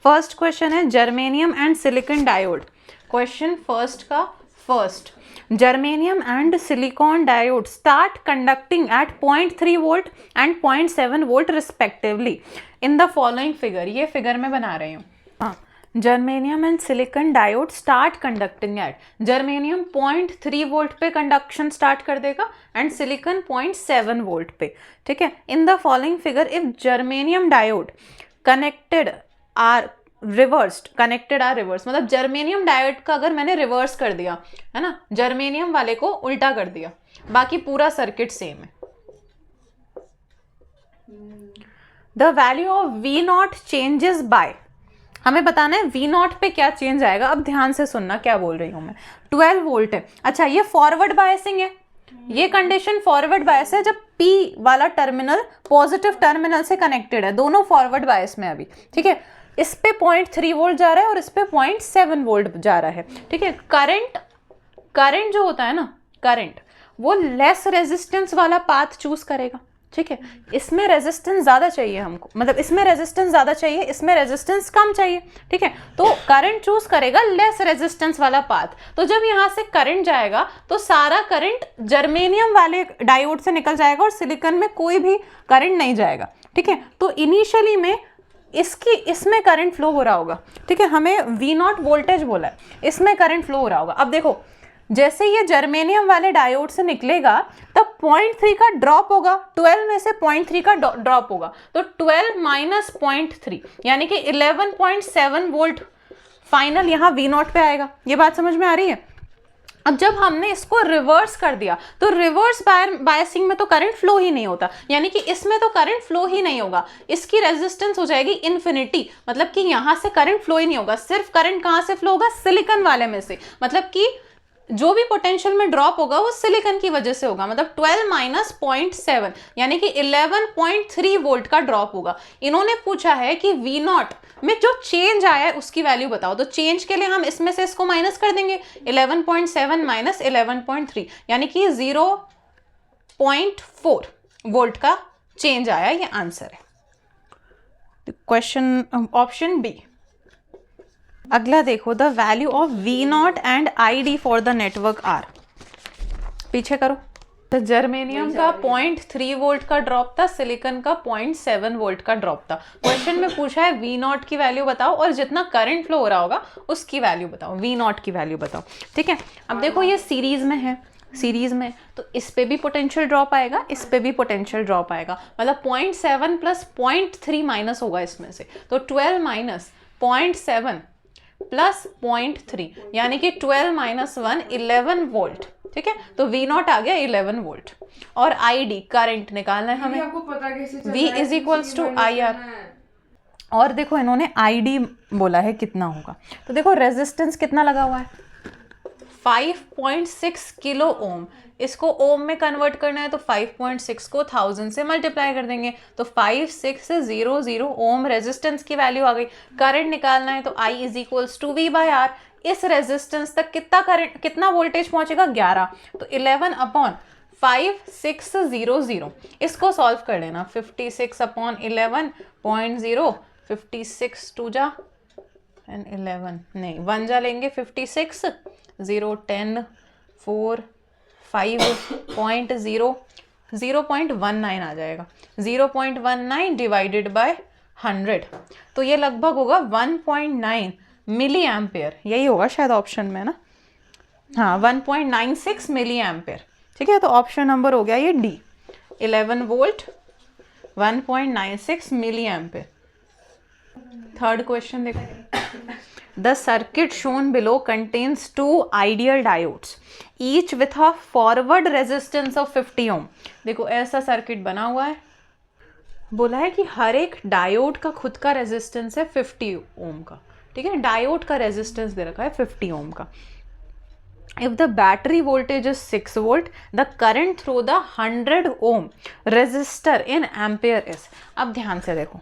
First question है germanium and silicon diode. Question first का first, germanium and silicon diode start conducting at 0.3 volt and 0.7 volt respectively in the following figure। ये figure में बना रही हूँ। हाँ, germanium and silicon diode start conducting at, germanium 0.3 volt पे conduction start कर देगा एंड सिलिकॉन 0.7 वोल्ट पे, ठीक है। In the following figure if germanium diode connected are reversed, connected are reverse, मतलब जर्मेनियम डायोड का अगर मैंने रिवर्स कर दिया है ना, जर्मेनियम वाले को उल्टा कर दिया, बाकी पूरा सर्किट सेम है। The value of V not changes by, हमें बताना है वी नॉट पे क्या चेंज आएगा। अब ध्यान से सुनना क्या बोल रही हूं मैं। 12 वोल्ट है, अच्छा ये फॉरवर्ड बायसिंग है, ये कंडीशन फॉरवर्ड बायस है जब P वाला टर्मिनल पॉजिटिव टर्मिनल से कनेक्टेड है, दोनों फॉरवर्ड बायस में अभी, ठीक है। इस पे 0.3 वोल्ट जा रहा है और इस पे 0.7 वोल्ट जा रहा है, ठीक है। करंट जो होता है ना, करंट वो लेस रेजिस्टेंस वाला पाथ चूज करेगा, ठीक है। इसमें रेजिस्टेंस ज्यादा चाहिए हमको, मतलब इसमें रेजिस्टेंस ज्यादा चाहिए, इसमें रेजिस्टेंस कम चाहिए, ठीक है। तो करंट चूज करेगा लेस रेजिस्टेंस वाला पाथ। तो जब यहाँ से करंट जाएगा तो सारा करंट जर्मेनियम वाले डायोड से निकल जाएगा और सिलिकॉन में कोई भी करंट नहीं जाएगा, ठीक है। तो इनिशियली में इसमें करंट फ्लो हो रहा होगा, ठीक है। हमें वी नॉट वोल्टेज बोला है, इसमें करंट फ्लो हो रहा होगा। अब देखो जैसे ये जर्मेनियम वाले डायोड से निकलेगा तब 0.3 का ड्रॉप होगा, 12 में से 0.3 का ड्रॉप होगा, तो 12 माइनस 0.3 यानी कि 11.7 वोल्ट फाइनल यहाँ वी नॉट पे आएगा। ये बात समझ में आ रही है। अब जब हमने इसको रिवर्स कर दिया तो रिवर्स बायसिंग में तो करंट फ्लो ही नहीं होता, यानी कि इसमें तो करंट फ्लो ही नहीं होगा, इसकी रेजिस्टेंस हो जाएगी इन्फिनिटी, मतलब कि यहां से करंट फ्लो ही नहीं होगा। सिर्फ करंट कहां से फ्लो होगा, सिलिकॉन वाले में से, मतलब कि जो भी पोटेंशियल में ड्रॉप होगा वो सिलिकॉन की वजह से होगा, मतलब 12 माइनस 0.7 यानी कि 11.3 वोल्ट का ड्रॉप होगा। इन्होंने पूछा है कि वी नॉट में जो चेंज आया है उसकी वैल्यू बताओ, तो चेंज के लिए हम इसमें से इसको माइनस कर देंगे, 11.7 माइनस 11.3 यानी कि 0.4 वोल्ट का चेंज आया, ये आंसर है। Question option B. अगला देखो, the value of V not and I D for the network are. पीछे करो। तो जर्मेनियम का 0.3 वोल्ट का ड्रॉप था, सिलिकॉन का 0.7 वोल्ट का ड्रॉप था। क्वेश्चन में पूछा है वी नॉट की वैल्यू बताओ और जितना करंट फ्लो हो रहा होगा उसकी वैल्यू बताओ, वी नॉट की वैल्यू बताओ, ठीक है। अब देखो ये सीरीज में है, सीरीज में तो इस पे भी पोटेंशियल ड्रॉप आएगा, इस पे भी पोटेंशियल ड्रॉप आएगा, मतलब 0.7 प्लस 0.3 माइनस होगा इसमें से, तो 12 माइनस 0.7 प्लस 0.3 यानी कि 12 माइनस 1 11 वोल्ट, ठीक है। तो V नॉट आ गया 11 वोल्ट। और आई डी करंट निकालना है हमें, आपको पता कैसे चल V is equals to I R. और देखो इन्होंने आई डी बोला है कितना होगा, तो देखो रेजिस्टेंस कितना लगा हुआ है 5.6 किलो ओम, इसको ओम में कन्वर्ट करना है तो 5.6 को 1000 से मल्टीप्लाई कर देंगे, तो 5600 ओम रेजिस्टेंस की वैल्यू आ गई। करंट निकालना है तो I is equals to V by R. इस रेजिस्टेंस तक कितना करंट, कितना वोल्टेज पहुंचेगा 11, तो 11 अपॉन 5600, इसको सॉल्व कर लेना, 56 अपॉन 11.0, 56 टू जा एंड 11 नहीं 1 जा लेंगे, 56 0 10 4 5.0 0.19 आ जाएगा, 0.19 डिवाइडेड बाय 100, तो ये लगभग होगा 1.9 मिली एम्पेयर, यही होगा शायद ऑप्शन में ना, हाँ 1.96 मिली एम्पेयर, ठीक है। तो ऑप्शन नंबर हो गया ये D, 11 volt 1.96 milliampere. Third question देखो, the circuit shown below contains 2 ideal diodes each with a forward resistance of 50 ohm. देखो ऐसा सर्किट बना हुआ है, बोला है कि हर एक डायोड का खुद का रेजिस्टेंस है 50 ओम का, ठीक है। डायोड का रेजिस्टेंस दे रखा है 50 ओम का। If the battery voltage is 6 volt, the current through the 100 ohm resistor in ampere is। अब ध्यान से देखो,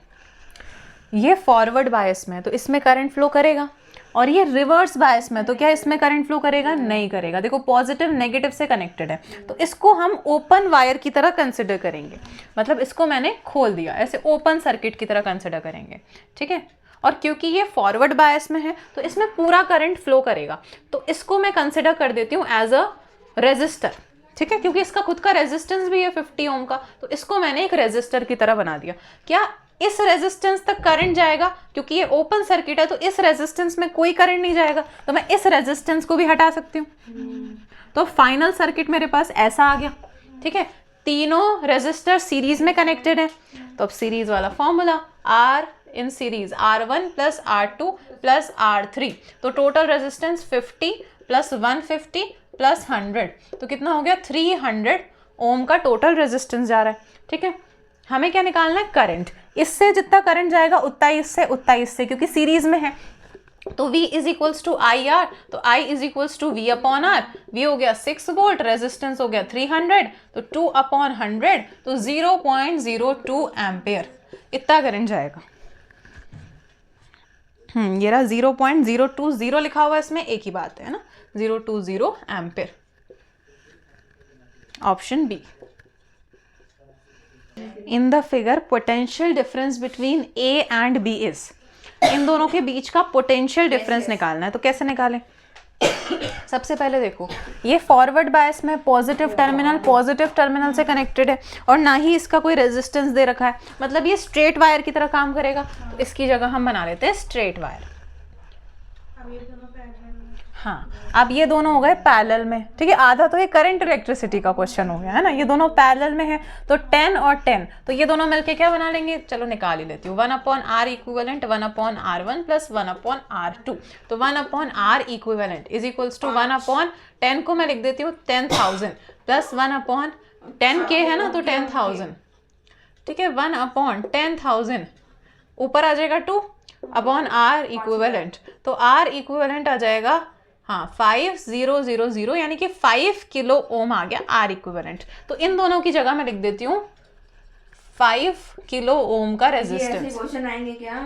ये फॉरवर्ड बायस में है तो इसमें करंट फ्लो करेगा, और ये रिवर्स बायस में तो क्या इसमें करंट फ्लो करेगा, नहीं करेगा। देखो पॉजिटिव नेगेटिव से कनेक्टेड है तो इसको हम ओपन वायर की तरह कंसिडर करेंगे, मतलब इसको मैंने खोल दिया, ऐसे ओपन सर्किट की तरह कंसिडर करेंगे, ठीक है। और क्योंकि ये फॉरवर्ड बायस में है तो इसमें पूरा करंट फ्लो करेगा, तो इसको मैं कंसिडर कर देती हूँ एज अ रेजिस्टर, ठीक है, क्योंकि इसका खुद का रेजिस्टेंस भी है 50 ओम का, तो इसको मैंने एक रेजिस्टर की तरह बना दिया। क्या इस रेजिस्टेंस तक करंट जाएगा? क्योंकि ये ओपन सर्किट है तो इस रेजिस्टेंस में कोई करंट नहीं जाएगा, तो मैं इस रेजिस्टेंस को भी हटा सकती हूँ। तो फाइनल सर्किट मेरे पास ऐसा आ गया, ठीक है। तीनों रेजिस्टर सीरीज में कनेक्टेड है, तो अब सीरीज वाला formula R in series R1 plus R2 plus R3, तो टोटल रेजिस्टेंस 50 प्लस 150 प्लस 100, तो कितना हो गया 300 ओम का टोटल रेजिस्टेंस जा रहा है, ठीक है। हमें क्या निकालना है? करंट। इससे जितना करंट जाएगा उतना इससे उतना इससे, क्योंकि सीरीज में है, तो V is equals to I R, तो I is equals to V upon R. V हो गया 6 वोल्ट, रेजिस्टेंस हो गया 300, तो 2 अपॉन 100, तो 0.02 एम्पेयर, इतना करंट जाएगा। ये रहा 0.020 लिखा हुआ है इसमें, एक ही बात है ना, 020 ampere, option B. In the figure potential difference between A and B is, इन दोनों के बीच का पोटेंशियल डिफरेंस निकालना है, तो कैसे निकालें? सबसे पहले देखो, ये फॉरवर्ड बायस में पॉजिटिव टर्मिनल से कनेक्टेड है और ना ही इसका कोई रेजिस्टेंस दे रखा है, मतलब ये स्ट्रेट वायर की तरह काम करेगा, तो इसकी जगह हम बना लेते हैं स्ट्रेट वायर। हाँ, अब ये दोनों हो गए पैरेलल में, ठीक है। आधा तो ये करंट इलेक्ट्रिसिटी का क्वेश्चन हो गया है ना, ये दोनों पैरेलल में है, तो 10 और 10, तो ये दोनों मिलके क्या बना लेंगे? चलो निकाल ही लेती हूँ। 1 upon R equivalent 1 upon R1 plus 1 upon R2, तो 1 upon R equivalent is equals to 1 upon 10 को मैं लिख देती हूँ 10,000 प्लस 1 अपॉन 10K है ना, तो 10,000, ठीक है। 1 अपॉन 10,000 ऊपर आ जाएगा 2 अपॉन आर इक्विवेलेंट, तो आर इक्विवेलेंट आ जाएगा 5000, यानी कि 5 किलो ओम आ गया आर इक्विवेलेंट। तो इन दोनों की जगह मैं लिख देती हूँ 5 किलो ओम का रेजिस्टेंस। क्वेश्चन आएंगे क्या?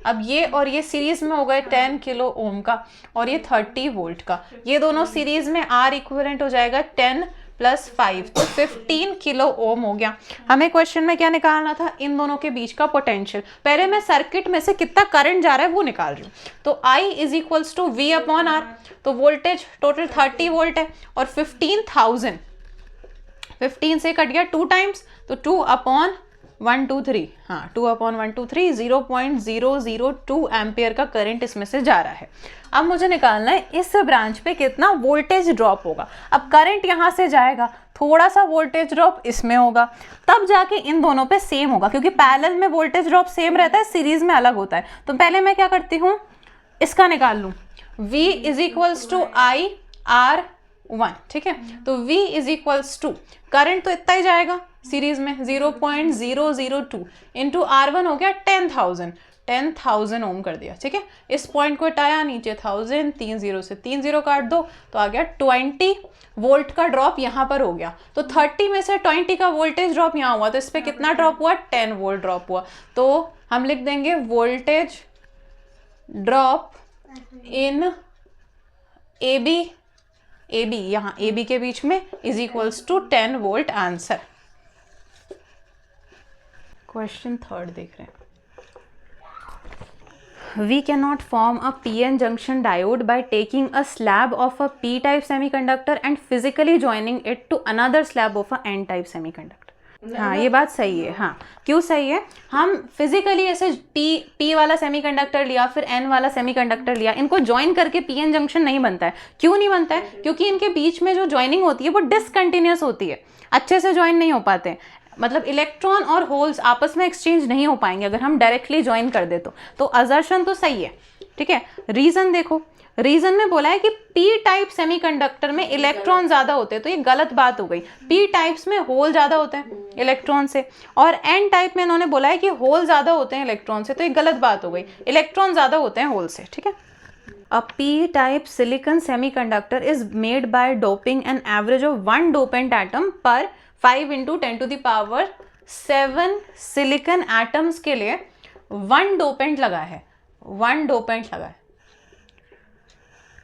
अब ये और ये सीरीज में हो गए 10 किलो ओम का और ये 30 वोल्ट का, ये दोनों सीरीज में आर इक्विवेलेंट हो जाएगा 10 प्लस 5, तो 15 किलो ओम हो गया। हमें क्वेश्चन में क्या निकालना था? इन दोनों के बीच का पोटेंशियल। पहले मैं सर्किट में से कितना करंट जा रहा है वो निकाल रही हूँ, तो I is equals to V upon R, तो वोल्टेज टोटल 30 वोल्ट है और 15,000, 15 से कट गया 2 टाइम्स, तो 2 अपॉन 123, हाँ 2 अपॉन 123, 0.002 एम्पियर का करंट इसमें से जा रहा है। अब मुझे निकालना है इस ब्रांच पे कितना वोल्टेज ड्रॉप होगा। अब करंट यहाँ से जाएगा, थोड़ा सा वोल्टेज ड्रॉप इसमें होगा, तब जाके इन दोनों पे सेम होगा, क्योंकि पैरेलल में वोल्टेज ड्रॉप सेम रहता है, सीरीज में अलग होता है। तो पहले मैं क्या करती हूँ, इसका निकाल लूँ, V is equals to I R 1, ठीक है। तो V is equals to, current तो इतना ही जाएगा सीरीज में 0.002 इंटू R1 हो गया 10,000 ओम कर दिया, ठीक है। इस पॉइंट को हटाया, नीचे 1000, 3 0 से 3 0 काट दो, तो आ गया 20 वोल्ट का ड्रॉप यहाँ पर हो गया। तो 30 में से 20 का वोल्टेज ड्रॉप यहाँ हुआ, तो इस पर कितना ड्रॉप हुआ? 10 वोल्ट ड्रॉप हुआ। तो हम लिख देंगे वोल्टेज ड्रॉप इन AB यहाँ AB के बीच में is equals to 10 volt. Answer question 3 देख रहे हैं। We cannot form a PN junction diode by taking a slab of a P-type semiconductor and physically joining it to another slab of a N-type semiconductor. हाँ, ये बात सही है। हाँ, क्यों सही है? हम फिजिकली ऐसे P वाला सेमीकंडक्टर लिया, फिर N वाला सेमीकंडक्टर लिया, इनको ज्वाइन करके PN जंक्शन नहीं बनता है। क्यों नहीं बनता है? क्योंकि इनके बीच में जो ज्वाइनिंग होती है वो डिसकंटिन्यूअस होती है, अच्छे से ज्वाइन नहीं हो पाते, मतलब इलेक्ट्रॉन और होल्स आपस में एक्सचेंज नहीं हो पाएंगे अगर हम डायरेक्टली ज्वाइन कर दे तो असर्शन तो सही है, ठीक है। रीजन देखो, रीजन में बोला है कि पी टाइप सेमीकंडक्टर में इलेक्ट्रॉन ज्यादा होते हैं, तो ये गलत बात हो गई। पी टाइप्स में होल ज्यादा होते हैं इलेक्ट्रॉन से, और एन टाइप में इन्होंने बोला है कि होल ज्यादा होते हैं इलेक्ट्रॉन से, तो ये गलत बात हो गई, इलेक्ट्रॉन ज्यादा होते हैं होल से, ठीक है। A P-type silicon semiconductor is made by doping an average of 1 dopant atom per 5 into 10 to the power 7 silicon atoms के लिए 1 डोपेंट लगा है, 1 डोपेंट लगा है।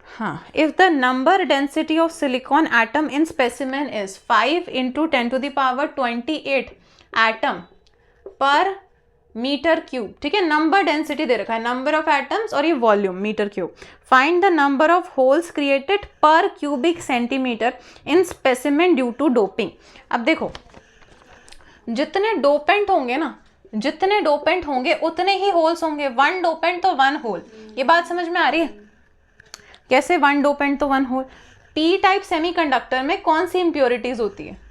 हाँ, if the number density of silicon atom in specimen is 5 into 10 to the power 28 atom per metre cube, ठीक है। Number density दे रखा है, नंबर ऑफ एटम्स और ये volume metre cube. Find the number of holes created per cubic centimetre in specimen due to doping. अब देखो, जितने dopant होंगे ना, जितने डोपेंट होंगे उतने ही होल्स होंगे। 1 डोपेंट तो 1 होल। ये बात समझ में आ रही है? कैसे 1 डोपेंट तो 1 होल? पी टाइप सेमीकंडक्टर में कौन सी इंप्योरिटीज होती है?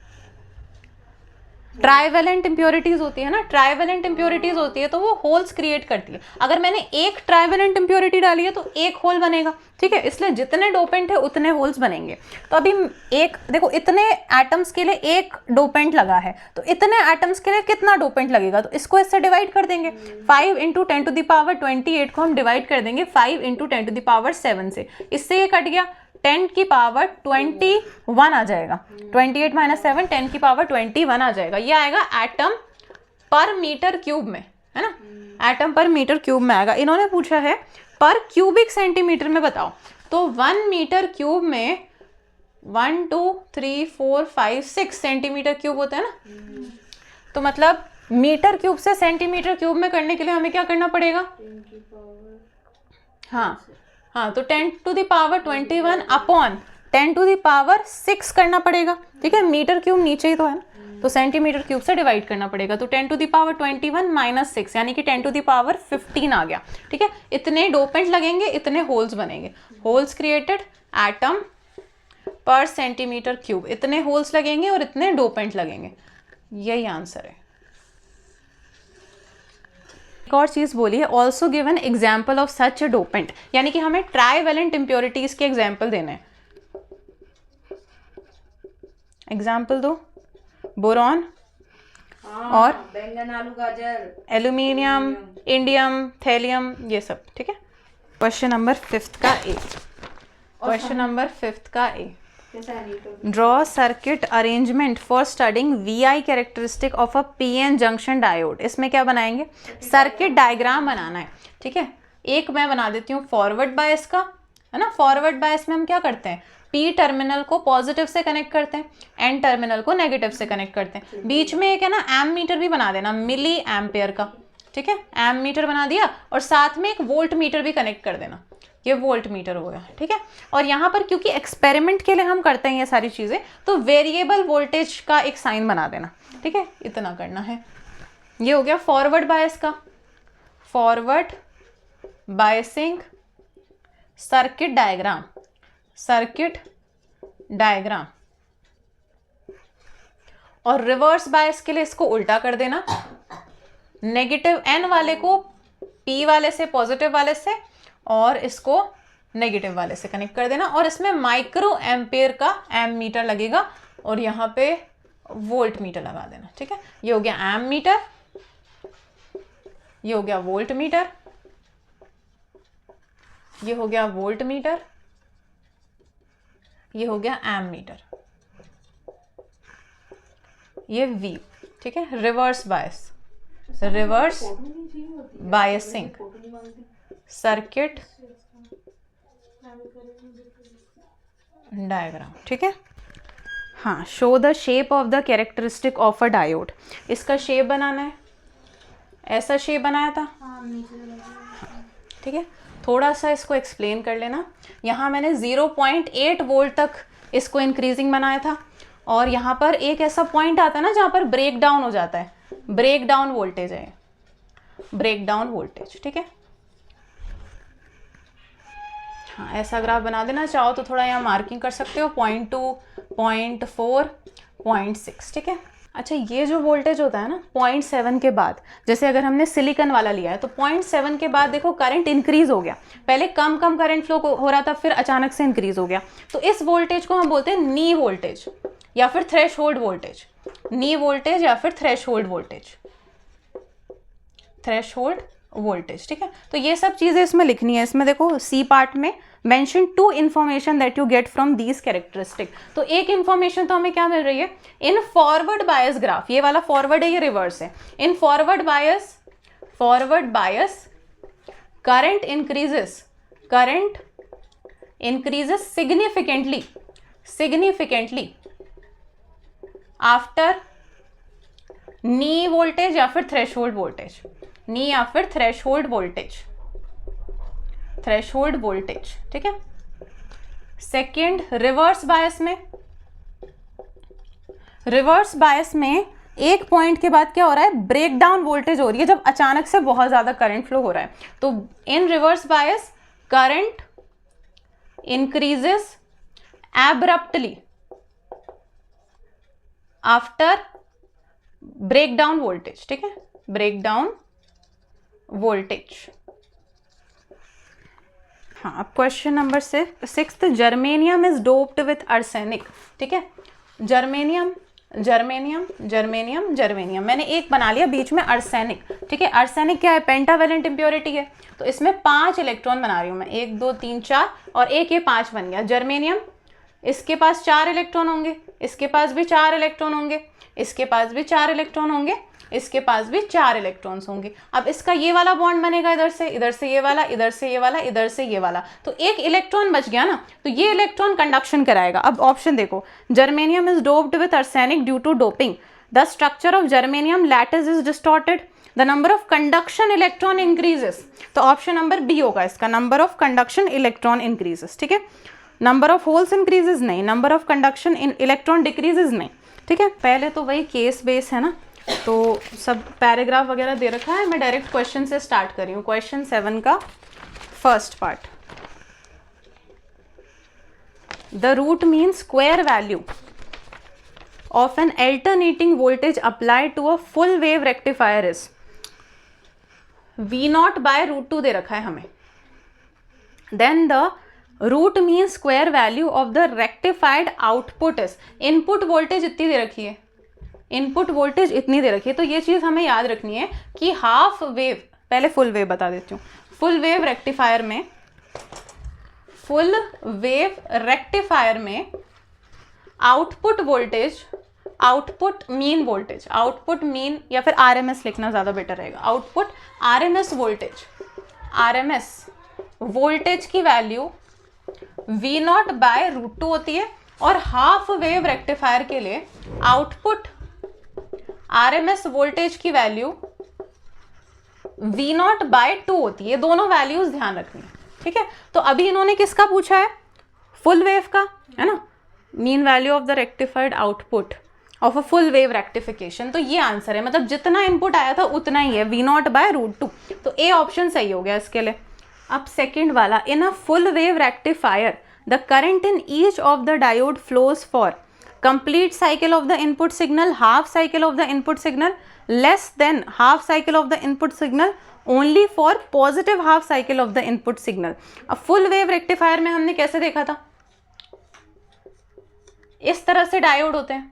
ट्राइवेलेंट इंप्योरिटीज होती है ना। ट्राइवेलेंट इंप्योरिटीज होती है तो वो होल्स क्रिएट करती है। अगर मैंने एक ट्राइवेलेंट इंप्योरिटी डाली है तो एक होल बनेगा, ठीक है। इसलिए जितने डोपेंट है उतने होल्स बनेंगे। तो अभी एक देखो, इतने एटम्स के लिए एक डोपेंट लगा है, तो इतने एटम्स के लिए कितना डोपेंट लगेगा? तो इसको इससे डिवाइड कर देंगे। 5 × 10⁻28 को हम डिवाइड कर देंगे 5 × 10⁻7 से। इससे ये कट गया, 10⁻21 आ जाएगा। 28 - 7 10⁻21 आ जाएगा। ये आएगा एटम पर मीटर क्यूब में, है ना। एटम पर मीटर क्यूब में आएगा। इन्होंने पूछा है पर क्यूबिक सेंटीमीटर में बताओ, तो 1 मीटर क्यूब में 1 2 3 4 5 6 सेंटीमीटर क्यूब होता है ना। तो मतलब मीटर क्यूब से सेंटीमीटर क्यूब में करने के लिए हमें क्या करना पड़ेगा? हाँ, तो 10⁻21 अपॉन 10⁻6 करना पड़ेगा, ठीक है। मीटर क्यूब नीचे ही तो है ना, तो सेंटीमीटर क्यूब से डिवाइड करना पड़ेगा। तो 10⁻21 - 6 यानी कि 10⁻15 आ गया, ठीक है। इतने डोपेंट लगेंगे, इतने होल्स बनेंगे। होल्स क्रिएटेड एटम पर सेंटीमीटर क्यूब, इतने होल्स लगेंगे और इतने डोपेंट लगेंगे। यही आंसर है। एक और चीज बोली है, also give an example of such a dopant, यानी कि हमें ट्राइवेलेंट इंप्योरिटीज के एग्जाम्पल देने हैं। एग्जाम्पल दो। बोरॉन और बैंगन, आलू, गाजर, एल्यूमिनियम, इंडियम, थैलियम, ये सब, ठीक है। क्वेश्चन नंबर 5 का ए। क्वेश्चन नंबर 5 का A, draw circuit arrangement for studying VI characteristic of a PN junction diode. इसमें क्या बनाएंगे? सर्किट डायग्राम बनाना है, ठीक है। एक मैं बना देती हूँ फॉरवर्ड बायस का, है ना। फॉरवर्ड बायस में हम क्या करते हैं? P टर्मिनल को पॉजिटिव से कनेक्ट करते हैं, N टर्मिनल को नेगेटिव से कनेक्ट करते हैं। बीच में एक है ना एम मीटर भी बना देना, मिली एम्पेयर का, ठीक है। एम मीटर बना दिया और साथ में एक वोल्ट मीटर भी कनेक्ट कर देना। ये वोल्ट मीटर हो गया, ठीक है। और यहाँ पर क्योंकि एक्सपेरिमेंट के लिए हम करते हैं ये सारी चीज़ें, तो वेरिएबल वोल्टेज का एक साइन बना देना, ठीक है। इतना करना है। ये हो गया फॉरवर्ड बायस का। Forward biasing circuit diagram, circuit diagram. और रिवर्स बायस के लिए इसको उल्टा कर देना, नेगेटिव N वाले को P वाले से, पॉजिटिव वाले से, और इसको नेगेटिव वाले से कनेक्ट कर देना। और इसमें माइक्रो एम्पेयर का एम मीटर लगेगा और यहाँ पे वोल्ट मीटर लगा देना, ठीक है। ये हो गया एम मीटर, ये हो गया वोल्ट मीटर, ये हो गया वोल्ट मीटर, ये हो गया एम मीटर, ये V, ठीक है। Reverse bias, reverse biasing circuit diagram, ठीक है। हाँ, show the shape of the characteristic of a diode. इसका शेप बनाना है, ऐसा शेप बनाया था, ठीक है। थोड़ा सा इसको एक्सप्लेन कर लेना। यहाँ मैंने 0.8 वोल्ट तक इसको इंक्रीजिंग बनाया था, और यहाँ पर एक ऐसा पॉइंट आता है ना जहाँ पर ब्रेक डाउन हो जाता है, ब्रेक डाउन वोल्टेज है, ब्रेक डाउन वोल्टेज, ठीक है। हाँ, ऐसा ग्राफ बना देना। चाहो तो थोड़ा यहाँ मार्किंग कर सकते हो, 0.2, 0.4, 0.6, ठीक है। अच्छा, ये जो वोल्टेज होता है ना 0.7 के बाद, जैसे अगर हमने सिलिकॉन वाला लिया है तो 0.7 के बाद देखो करंट इंक्रीज हो गया। पहले कम कम करंट फ्लो हो रहा था, फिर अचानक से इंक्रीज हो गया। तो इस वोल्टेज को हम बोलते हैं नी वोल्टेज या फिर थ्रेशोल्ड वोल्टेज। नी वोल्टेज या फिर थ्रेशोल्ड वोल्टेज, थ्रेशोल्ड वोल्टेज, ठीक है। तो ये सब चीजें इसमें लिखनी है। इसमें देखो सी पार्ट में mention 2 information that you get from these characteristic. तो एक इंफॉर्मेशन तो हमें क्या मिल रही है? इन फॉरवर्ड बायस ग्राफ, ये वाला फॉरवर्ड है, ये रिवर्स है। In forward bias current increases significantly after knee voltage या फिर थ्रेशोल्ड वोल्टेज, नी या फिर थ्रेशोल्ड वोल्टेज, थ्रेशोल्ड वोल्टेज, ठीक है। सेकंड, रिवर्स बायस में, रिवर्स बायस में एक पॉइंट के बाद क्या हो रहा है, ब्रेक डाउन वोल्टेज हो रही है जब अचानक से बहुत ज्यादा करंट फ्लो हो रहा है। तो in reverse bias current increases abruptly after break down voltage, ठीक है, ब्रेक डाउन वोल्टेज। हाँ, अब question number 6, germanium is doped with arsenic, ठीक है। जर्मेनियम जर्मेनियम जर्मेनियम जर्मेनियम, मैंने एक बना लिया बीच में आर्सेनिक, ठीक है। आर्सेनिक क्या है, पेंटावेलेंट इंप्योरिटी है, तो इसमें 5 इलेक्ट्रॉन बना रही हूं मैं, 1 2 3 4 और एक ये 5 बन गया। जर्मेनियम, इसके पास 4 इलेक्ट्रॉन होंगे, इसके पास भी 4 इलेक्ट्रॉन होंगे, इसके पास भी 4 इलेक्ट्रॉन होंगे, इसके पास भी 4 इलेक्ट्रॉन्स होंगे। अब इसका ये वाला बॉन्ड बनेगा इधर से ये वाला, इधर से ये वाला, इधर से ये वाला, तो एक इलेक्ट्रॉन बच गया ना, तो ये इलेक्ट्रॉन कंडक्शन कराएगा। अब ऑप्शन देखो, germanium is doped with arsenic due to doping, the structure of germanium lattice is distorted, the number of conduction electron increases, तो ऑप्शन नंबर बी होगा इसका, number of conduction electron increases, ठीक है। Number of holes increases नहीं, number of conduction in electron decreases नहीं, ठीक है। पहले तो वही केस बेस है ना, तो सब पैराग्राफ वगैरह दे रखा है, मैं डायरेक्ट क्वेश्चन से स्टार्ट कर रही हूँ। क्वेश्चन 7 का first part, the root mean square value of an alternating voltage applied to a full wave rectifier is V0 by √2 दे रखा है हमें, then the root mean square value of the rectified output is, input voltage इतनी दे रखी है, input voltage इतनी दे रखी है, तो ये चीज हमें याद रखनी है कि हाफ वेव, पहले फुल वेव बता देती हूँ, फुल वेव रेक्टिफायर में, फुल वेव रेक्टिफायर में output voltage, output mean voltage, output mean या फिर आरएमएस लिखना ज्यादा बेटर रहेगा, output RMS voltage, RMS voltage की वैल्यू V0 बाय √2 होती है, और हाफ वेव रेक्टिफायर के लिए आउटपुट आरएमएस वोल्टेज की वैल्यू V0 बाय 2 होती है। दोनों वैल्यूज ध्यान रखनी है, ठीक है। तो अभी इन्होंने किसका पूछा है, फुल वेव का, है ना, mean value of the rectified output of a full wave rectification, तो ये आंसर है, मतलब जितना इनपुट आया था उतना ही है, V0 बाय √2, तो ए ऑप्शन सही हो गया इसके लिए। अब सेकेंड वाला, in a full wave rectifier the current in each of the diode flows for complete cycle of the input signal, half cycle of the input signal, less than half cycle of the input signal, only for positive half cycle of the input signal। अब full wave rectifier में हमने कैसे देखा था, इस तरह से diode होते हैं,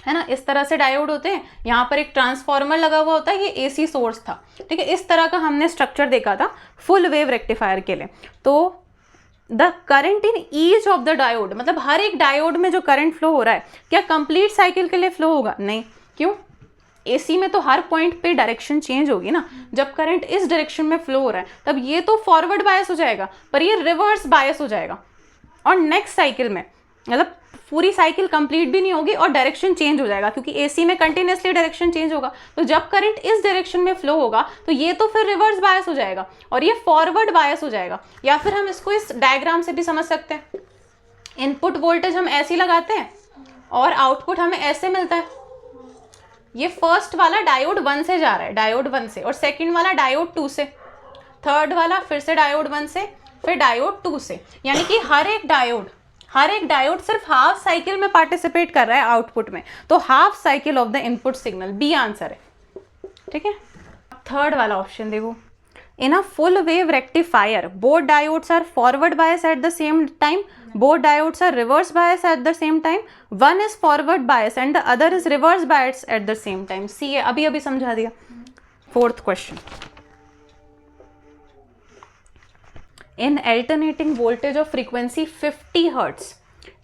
है ना, इस तरह से डायोड होते हैं, यहाँ पर एक ट्रांसफॉर्मर लगा हुआ होता है, ये एसी सोर्स था, ठीक है। इस तरह का हमने स्ट्रक्चर देखा था फुल वेव रेक्टिफायर के लिए। तो the current in each of the diode, मतलब हर एक डायोड में जो करंट फ्लो हो रहा है, क्या कंप्लीट साइकिल के लिए फ्लो होगा, नहीं, क्यों, एसी में तो हर पॉइंट पे डायरेक्शन चेंज होगी ना, जब करंट इस डायरेक्शन में फ्लो हो रहा है तब ये तो फॉरवर्ड बायस हो जाएगा, पर ये रिवर्स बायस हो जाएगा, और नेक्स्ट साइकिल में मतलब पूरी साइकिल कंप्लीट भी नहीं होगी और डायरेक्शन चेंज हो जाएगा, क्योंकि एसी में कंटिन्यूसली डायरेक्शन चेंज होगा, तो जब करंट इस डायरेक्शन में फ्लो होगा तो ये तो फिर रिवर्स बायस हो जाएगा और ये फॉरवर्ड बायस हो जाएगा। या फिर हम इसको इस डायग्राम से भी समझ सकते हैं, इनपुट वोल्टेज हम ऐसे लगाते हैं और आउटपुट हमें ऐसे मिलता है, ये फर्स्ट वाला डायोड 1 से जा रहा है, डायोड 1 से, और सेकेंड वाला डायोड 2 से, थर्ड वाला फिर से डायोड 1 से, फिर डायोड 2 से, यानी कि हर एक डायोड सिर्फ हाफ साइकिल में पार्टिसिपेट कर रहा है आउटपुट में, तो half cycle of the input signal, B answer है, ठीक है। थर्ड वाला ऑप्शन देखो, in a full wave rectifier both diodes are forward bias at the same time, both diodes are reverse bias at the same time, one is forward bias and the other is reverse bias at the same time। सी है, अभी समझा दिया। Fourth question, in alternating voltage of frequency 50 hertz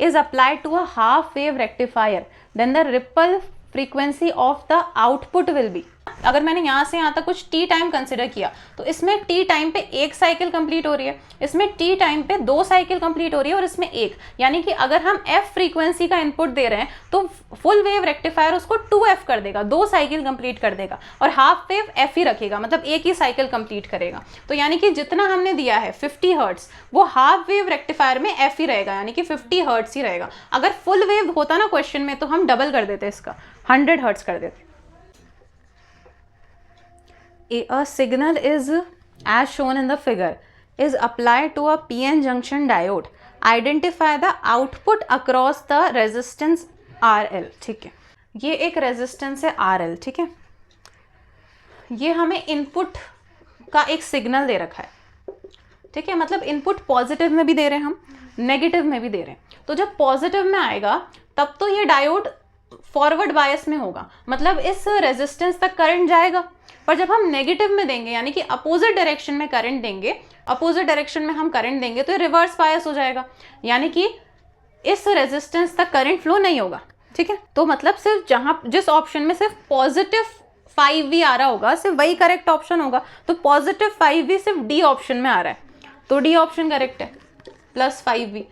is applied to a half wave rectifier, then the ripple frequency of the output will be, अगर मैंने यहाँ से यहाँ तक कुछ टी टाइम कंसिडर किया तो इसमें टी टाइम पे एक साइकिल कंप्लीट हो रही है, इसमें टी टाइम पे 2 साइकिल कंप्लीट हो रही है और इसमें एक, यानी कि अगर हम एफ फ्रीक्वेंसी का इनपुट दे रहे हैं तो फुल वेव रेक्टिफायर उसको 2f कर देगा, 2 साइकिल कंप्लीट कर देगा, और हाफ वेव f ही रखेगा, मतलब एक ही साइकिल कंप्लीट करेगा। तो यानी कि जितना हमने दिया है 50 हर्ट्स वो हाफ वेव रेक्टिफायर में f ही रहेगा, यानी कि 50 हर्ट्स ही रहेगा। अगर फुल वेव होता ना क्वेश्चन में तो हम डबल कर देते, इसका 100 हर्ट्स कर देते। A signal is, as shown in the figure, is applied to a PN junction diode. Identify the output across the resistance RL। ठीक है, ये एक रेजिस्टेंस है RL, ठीक है, ये हमें इनपुट का एक सिग्नल दे रखा है, ठीक है, मतलब इनपुट पॉजिटिव में भी दे रहे हैं हम, नेगेटिव में भी दे रहे हैं। तो जब पॉजिटिव में आएगा तब तो ये डायोड फॉरवर्ड बायस में होगा, मतलब इस रेजिस्टेंस तक करंट जाएगा। पर जब हम नेगेटिव में देंगे यानी कि अपोजिट डायरेक्शन में करंट देंगे, अपोजिट डायरेक्शन में हम करंट देंगे तो ये रिवर्स बायस हो जाएगा, यानी कि इस रेजिस्टेंस तक करंट फ्लो नहीं होगा, ठीक है। तो मतलब सिर्फ जहां जिस ऑप्शन में सिर्फ पॉजिटिव 5V आ रहा होगा सिर्फ वही करेक्ट ऑप्शन होगा। तो पॉजिटिव 5V सिर्फ डी ऑप्शन में आ रहा है, तो डी ऑप्शन करेक्ट है, प्लस 5V,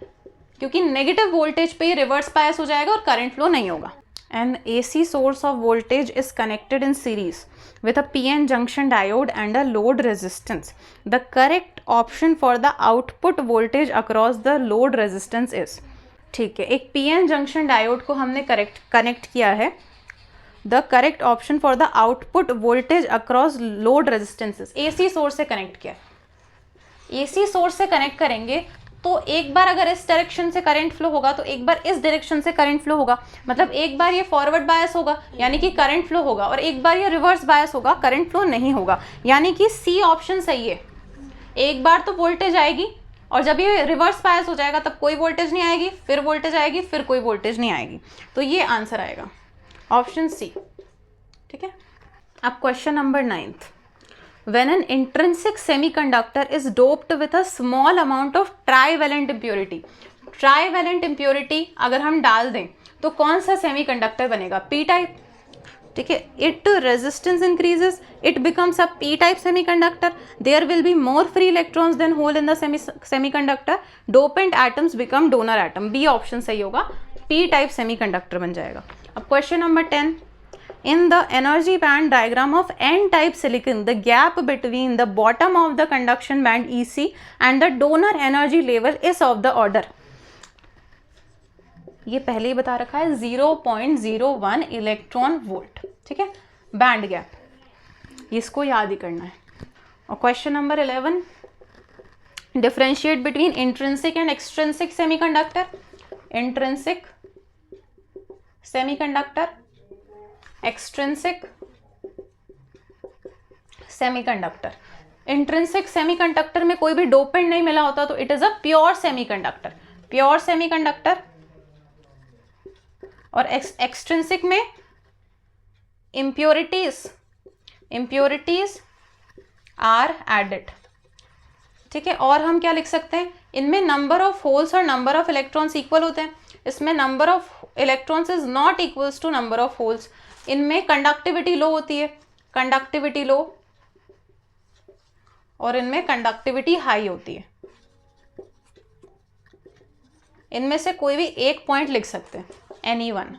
क्योंकि नेगेटिव वोल्टेज पे ही रिवर्स बायस हो जाएगा और करंट फ्लो नहीं होगा। An AC source of voltage is connected in series with a PN junction diode and a load resistance. The correct option for the output voltage across the load resistance is, ठीक है, एक PN junction diode को हमने connect किया है। The correct option for the output voltage across load resistances, AC source से connect किया है। AC सोर्स से कनेक्ट करेंगे तो एक बार अगर इस डायरेक्शन से करंट फ्लो होगा तो एक बार इस डायरेक्शन से करंट फ्लो होगा, मतलब एक बार ये फॉरवर्ड बायस होगा यानी कि करंट फ्लो होगा, और एक बार ये रिवर्स बायस होगा, करंट फ्लो नहीं होगा, यानी कि सी ऑप्शन सही है। एक बार तो वोल्टेज आएगी और जब ये रिवर्स बायस हो जाएगा तब कोई वोल्टेज नहीं आएगी, फिर वोल्टेज आएगी, फिर कोई वोल्टेज नहीं आएगी, तो ये आंसर आएगा ऑप्शन सी, ठीक है। अब question number 9th, when an intrinsic semiconductor is doped with a small amount of trivalent impurity, trivalent impurity अगर हम डाल दें तो कौन सा सेमीकंडक्टर बनेगा? p टाइप, ठीक है। It resistance increases, it becomes a p type semiconductor, there will be more free electrons than hole in the semiconductor, dopant atoms become donor atom, B option सही होगा, p टाइप सेमीकंडक्टर बन जाएगा। अब question number 10, in the energy band diagram of n-type silicon, the gap between the bottom of the conduction band EC and the donor energy level is of the order, ये पहले ही बता रखा है 0.01 electron volt, ठीक है, band gap, इसको याद ही करना है। और question number 11, differentiate between intrinsic and extrinsic semiconductor, intrinsic semiconductor, extrinsic semiconductor. Intrinsic semiconductor में कोई भी डोपेंट नहीं मिला होता तो it is a pure semiconductor, pure semiconductor. और एक्सट्रिंसिक में इम्प्योरिटीज आर एडेड, ठीक है। और हम क्या लिख सकते हैं, इनमें नंबर ऑफ होल्स और नंबर ऑफ इलेक्ट्रॉन्स इक्वल होते हैं, इसमें number of electrons is not equals to number of holes. इनमें कंडक्टिविटी लो होती है, कंडक्टिविटी लो, और इनमें कंडक्टिविटी हाई होती है। इनमें से कोई भी एक पॉइंट लिख सकते हैं, एनी वन।